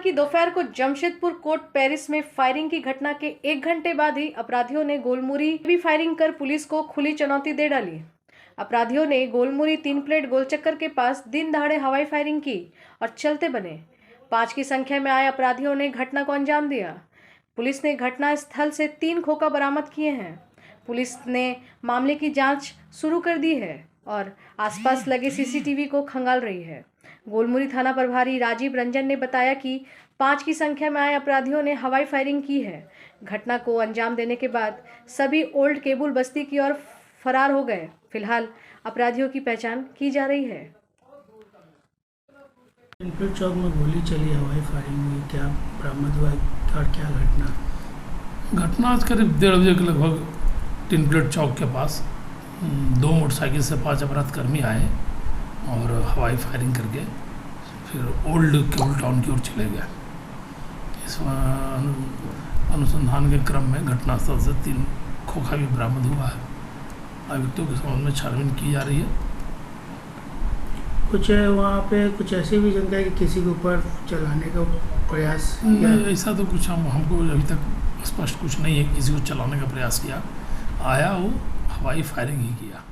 की दोपहर को जमशेदपुर कोर्ट पेरिस में फायरिंग की घटना के 1 घंटे बाद ही अपराधियों ने गोलमुरी भी फायरिंग कर पुलिस को खुली चुनौती दे डाली। अपराधियों ने गोलमुरी 3 प्लेट गोलचक्कर के पास दिन दहाड़े हवाई फायरिंग की और चलते बने। 5 की संख्या में आए अपराधियों ने घटना को अंजाम दिया। पुलिस ने घटना स्थल से 3 खोखा बरामद किए हैं। पुलिस ने मामले की जांच शुरू कर दी है और आसपास लगे सीसीटीवी को खंगाल रही है। गोलमुरी थाना प्रभारी राजीव रंजन ने बताया कि 5 की संख्या में आए अपराधियों ने हवाई फायरिंग की है। घटना को अंजाम देने के बाद सभी ओल्ड केबुल बस्ती की ओर फरार हो गए। फिलहाल अपराधियों की पहचान की जा रही है। टिनप्लेट चौक में गोली चली, हवाई फायरिंग हुई, क्या बरामद हुआ और क्या घटना आज करीब 1:30 बजे के लगभग टिनप्लेट चौक के पास 2 मोटरसाइकिल से 5 अपराधकर्मी आए और हवाई फायरिंग करके फिर ओल्ड केबल टाउन की ओर चले गए। इस अनुसंधान के क्रम में घटनास्थल से 3 खोखा भी बरामद हुआ है। अभियुक्तों के संबंध में छानबीन की जा रही है। कुछ वहाँ पे कुछ ऐसी भी जानकारी कि किसी के ऊपर चलाने का प्रयास नहीं, ऐसा तो कुछ हमको अभी तक स्पष्ट कुछ नहीं है किसी को चलाने का प्रयास किया। आया वो हवाई फायरिंग ही किया।